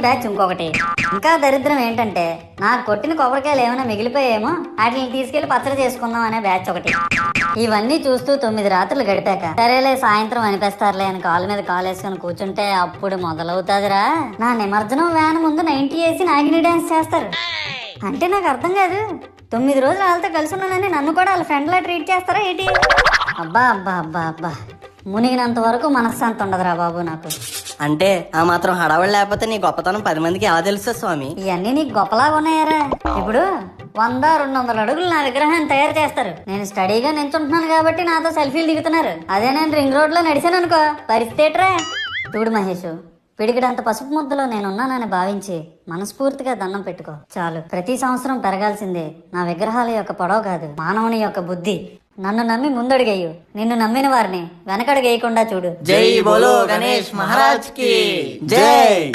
Batch ఇంకొకటి. ఇంకా దరిద్రం ఏంటంటే నాకు కొట్టిన కొబ్బరికాయలు ఏమైనా మిగిలిపోయేమో వాటిని తీసుకెళ్లి పచ్చడి చేసుకుందాం అనే బ్యాచ్ ఒకటి. ఇవన్నీ చూస్తూ 9 రాత్రులు గడిపాక సరేలే సాయంత్రం అనిపిస్తారులే అని కాలు మీద కాలు వేసుకొని కూర్చుంటే అప్పుడు మొదలవుతాదిరా నా నిమజ్జనం వ్యాన్ ముందు 90 వేసి నాగిని డాన్స్ చేస్తారు. అంటే నాకు అర్థం కాదు, 9 రోజులు వాళ్ళతో కలిసి ఉన్నానని నన్ను కూడా వాళ్ళ ఫ్రెండ్ లా ట్రీట్ చేస్తారా ఏంటి? అబ్బా అబ్బా అబ్బా అబ్బా, మునిగినంత వరకు మనశ్శాంతి ఉండదురా బాబు నాకు. అంటే ఆ మాత్రం హడావడి లేకపోతే నీ గొప్పతనం 10 మందికి ఎలా తెలుస్తుంది స్వామి? ఇవన్నీ నీకు గొప్పలాగా ఉన్నాయారా? ఇప్పుడు 100-200 అడుగులు నా విగ్రహాన్ని తయారు చేస్తారు. నేను స్టడీగా నించుంటున్నాను కాబట్టి నాతో సెల్ఫీలు దిగుతున్నారు. అదే నేను రింగ్ రోడ్ లో నడిచాను అనుకో పరిస్థితి ఏట్రా? చూడు మహేష్, పిడికిడంత పసుపు ముద్దలో నేనున్నానని భావించి మనస్ఫూర్తిగా దండం పెట్టుకో చాలు. ప్రతి సంవత్సరం పెరగాల్సిందే నా విగ్రహాల యొక్క పొడవు కాదు, మానవుని యొక్క బుద్ధి. నన్ను నమ్మి ముందడుగేయు, నిన్ను నమ్మిన వారిని వెనకడుగేయకుండా చూడు. జై బోలో గణేష్ మహారాజ్ కి జై.